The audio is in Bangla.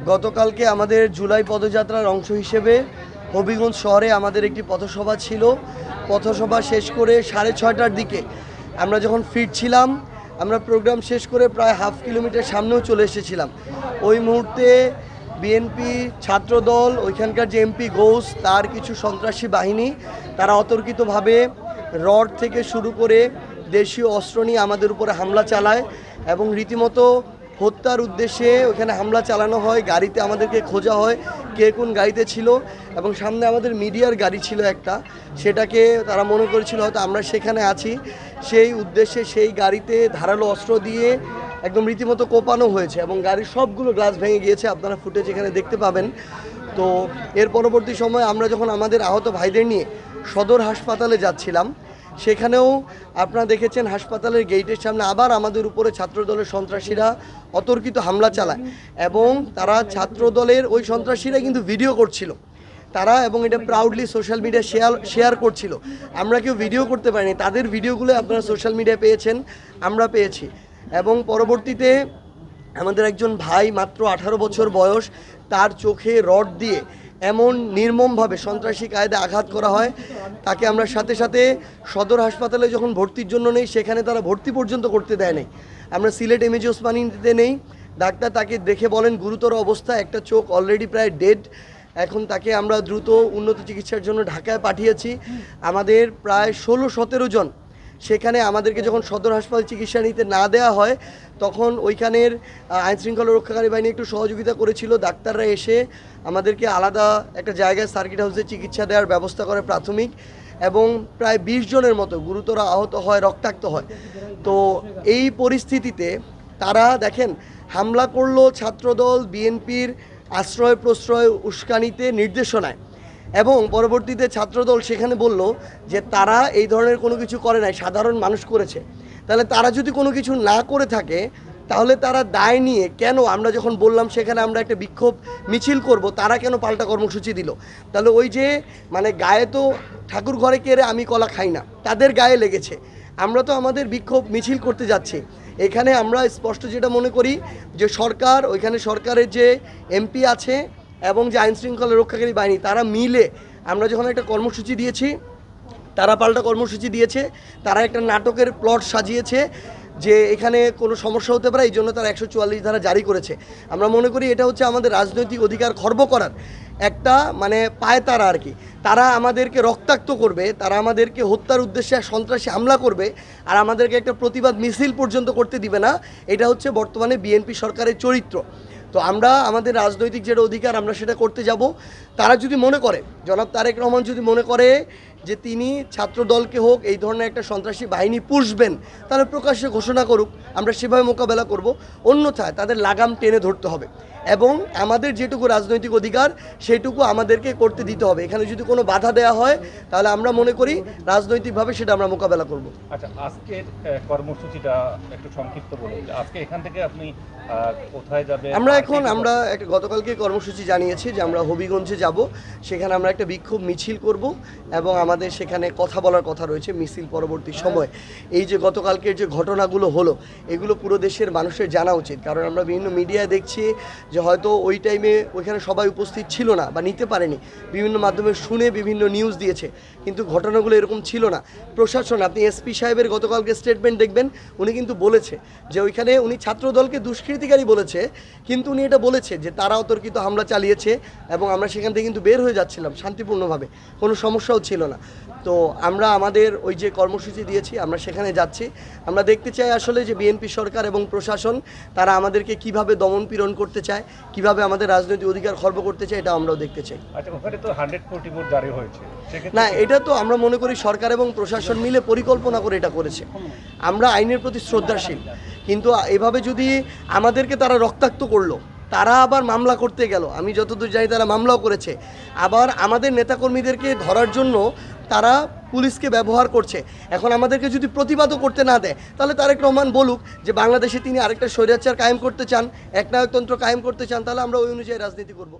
গতকালকে আমাদের জুলাই পদযাত্রার অংশ হিসেবে হবিগঞ্জ শহরে আমাদের একটি পথসভা ছিল। পথসভা শেষ করে 6:30টার দিকে আমরা যখন ফিরছিলাম, আমরা প্রোগ্রাম শেষ করে প্রায় হাফ কিলোমিটার সামনেও চলে এসেছিলাম। ওই মুহূর্তে বিএনপি ছাত্রদল, ওইখানকার যে এমপি গৌস, তার কিছু সন্ত্রাসী বাহিনী তারা অতর্কিতভাবে রড থেকে শুরু করে দেশীয় অস্ত্র নিয়ে আমাদের উপরে হামলা চালায় এবং রীতিমতো হত্যার উদ্দেশ্যে ওখানে হামলা চালানো হয়। গাড়িতে আমাদেরকে খোঁজা হয় কে কোন গাড়িতে ছিল, এবং সামনে আমাদের মিডিয়ার গাড়ি ছিল একটা, সেটাকে তারা মনে করেছিল হয়তো আমরা সেখানে আছি। সেই উদ্দেশ্যে সেই গাড়িতে ধারালো অস্ত্র দিয়ে একদম রীতিমতো কোপানো হয়েছে এবং গাড়ির সবগুলো গ্লাস ভেঙে গিয়েছে, আপনারা ফুটেজ এখানে দেখতে পাবেন। তো এর পরবর্তী সময় আমরা যখন আমাদের আহত ভাইদের নিয়ে সদর হাসপাতালে যাচ্ছিলাম, সেখানেও আপনারা দেখেছেন হাসপাতালের গেটের সামনে আবার আমাদের উপরে ছাত্রদলের সন্ত্রাসীরা অতর্কিত হামলা চালায় এবং তারা ছাত্রদলের ওই সন্ত্রাসীরা কিন্তু ভিডিও করছিল তারা, এবং এটা প্রাউডলি সোশ্যাল মিডিয়া শেয়ার করছিল। আমরা কেউ ভিডিও করতে পারিনি, তাদের ভিডিওগুলো আপনারা সোশ্যাল মিডিয়ায় পেয়েছেন, আমরা পেয়েছি। এবং পরবর্তীতে আমাদের একজন ভাই, মাত্র 18 বছর বয়স, তার চোখে রড দিয়ে এমন নির্মমভাবে সন্ত্রাসী কায়দায় আঘাত করা হয়, তাকে আমরা সাথে সাথে সদর হাসপাতালে যখন ভর্তির জন্য নেই, সেখানে তারা ভর্তি পর্যন্ত করতে দেয় নাই। আমরা সিলেট এমএজি ওসমানীতে নেই, ডাক্তার তাকে দেখে বলেন গুরুতর অবস্থা, একটা চোখ অলরেডি প্রায় ডেড। এখন তাকে আমরা দ্রুত উন্নত চিকিৎসার জন্য ঢাকায় পাঠিয়েছি। আমাদের প্রায় 16-17 জন সেখানে আমাদেরকে যখন সদর হাসপাতালে চিকিৎসা নিতে না দেওয়া হয়, তখন ওইখানের আইনশৃঙ্খলা রক্ষাকারী বাহিনী একটু সহযোগিতা করেছিল। ডাক্তাররা এসে আমাদেরকে আলাদা একটা জায়গায় সার্কিট হাউসে চিকিৎসা দেওয়ার ব্যবস্থা করে প্রাথমিক, এবং প্রায় 20 জনের মতো গুরুতর আহত হয়, রক্তাক্ত হয়। তো এই পরিস্থিতিতে তারা দেখেন হামলা করলো ছাত্রদল বিএনপির আশ্রয় প্রশ্রয় উস্কানিতে নির্দেশনায়, এবং পরবর্তীতে ছাত্রদল সেখানে বলল যে তারা এই ধরনের কোনো কিছু করে নাই, সাধারণ মানুষ করেছে। তাহলে তারা যদি কোনো কিছু না করে থাকে, তাহলে তারা দায় নিয়ে কেন, আমরা যখন বললাম সেখানে আমরা একটা বিক্ষোভ মিছিল করব, তারা কেন পাল্টা কর্মসূচি দিল? তাহলে ওই যে মানে গায়ে তো ঠাকুর ঘরে কেড়ে আমি কলা খাই না, তাদের গায়ে লেগেছে। আমরা তো আমাদের বিক্ষোভ মিছিল করতে যাচ্ছি। এখানে আমরা স্পষ্ট যেটা মনে করি যে সরকার, ওইখানে সরকারের যে এমপি আছে এবং যে আইনশৃঙ্খলা রক্ষাকারী বাহিনী, তারা মিলে আমরা যখন একটা কর্মসূচি দিয়েছি, তারা পাল্টা কর্মসূচি দিয়েছে। তারা একটা নাটকের প্লট সাজিয়েছে যে এখানে কোনো সমস্যা হতে পারে, এই জন্য তারা 144 ধারা জারি করেছে। আমরা মনে করি এটা হচ্ছে আমাদের রাজনৈতিক অধিকার খর্ব করার একটা মানে পায়তারা আর কি। তারা আমাদেরকে রক্তাক্ত করবে, তারা আমাদেরকে হত্যার উদ্দেশ্যে সন্ত্রাসী হামলা করবে, আর আমাদেরকে একটা প্রতিবাদ মিছিল পর্যন্ত করতে দিবে না। এটা হচ্ছে বর্তমানে বিএনপি সরকারের চরিত্র। তো আমরা আমাদের রাজনৈতিক যেটা অধিকার, আমরা সেটা করতে যাব। তারা যদি মনে করে, জনাব তারেক রহমান যদি মনে করে যে তিনি ছাত্রদলকে হোক এই ধরনের একটা সন্ত্রাসী বাহিনী পুষবেন, তাহলে প্রকাশ্যে ঘোষণা করুক, আমরা সেভাবে মোকাবেলা করব। অন্যথায় তাদের লাগাম টেনে ধরতে হবে এবং আমাদের যেটুকু রাজনৈতিক অধিকার সেটুকু আমাদেরকে করতে দিতে হবে। এখানে যদি কোনো বাধা দেওয়া হয়, তাহলে আমরা মনে করি রাজনৈতিকভাবে সেটা আমরা মোকাবেলা করব। আচ্ছা, আজকের কর্মসূচিটা একটু সংক্ষিপ্ত বলুন। আজকে এখান থেকে আপনি কোথায় যাবেন? আমরা একটা গতকালকে কর্মসূচি জানিয়েছি যে আমরা হবিগঞ্জে যাব, সেখানে আমরা একটা বিক্ষোভ মিছিল করব এবং আমাদের সেখানে কথা বলার কথা রয়েছে মিছিল পরবর্তী সময়। এই যে গতকালকের যে ঘটনাগুলো হলো, এগুলো পুরো দেশের মানুষের জানা উচিত, কারণ আমরা বিভিন্ন মিডিয়ায় দেখছি যে হয়তো ওই টাইমে ওইখানে সবাই উপস্থিত ছিল না বা নিতে পারেনি, বিভিন্ন মাধ্যমে শুনে বিভিন্ন নিউজ দিয়েছে, কিন্তু ঘটনাগুলো এরকম ছিল না। প্রশাসন, আপনি এসপি সাহেবের গতকালকে স্টেটমেন্ট দেখবেন, উনি কিন্তু বলেছে যে ওইখানে উনি ছাত্রদলকে দুষ্কৃতিকারী বলেছে, কিন্তু উনি এটা বলেছে যে তারা অতর্কিত হামলা চালিয়েছে এবং আমরা সেখান থেকে কিন্তু বের হয়ে যাচ্ছিলাম শান্তিপূর্ণভাবে, কোনো সমস্যাও ছিল না। তো আমরা আমাদের ওই যে কর্মসূচি দিয়েছি, আমরা সেখানে যাচ্ছি। আমরা দেখতে চাই আসলে যে বিএনপি সরকার এবং প্রশাসন তারা আমাদেরকে কিভাবে দমন পীড়ন করতে চায়, কিভাবে আমাদের রাজনৈতিক অধিকার খর্ব করতে চায়, এটা আমরাও দেখতে চাই। আচ্ছা, ওখানে তো 140 ভোট জারি হয়েছে না, এটা তো আমরা মনে করি সরকার এবং প্রশাসন মিলে পরিকল্পনা করে এটা করেছে। আমরা আইনের প্রতি শ্রদ্ধাশীল, কিন্তু এভাবে যদি আমাদেরকে তারা রক্তাক্ত করলো, তারা আবার মামলা করতে গেল, আমি যতদূর জানি তারা মামলাও করেছে, আবার আমাদের নেতাকর্মীদেরকে ধরার জন্য তারা পুলিশকে ব্যবহার করছে। এখন আমাদেরকে যদি প্রতিবাদও করতে না দেয়, তাহলে তারেক রহমান বলুক যে বাংলাদেশে তিনি আরেকটা স্বৈরাচার কায়েম করতে চান, একনায়কতন্ত্র কায়েম করতে চান, তাহলে আমরা ওই অনুযায়ী রাজনীতি করব।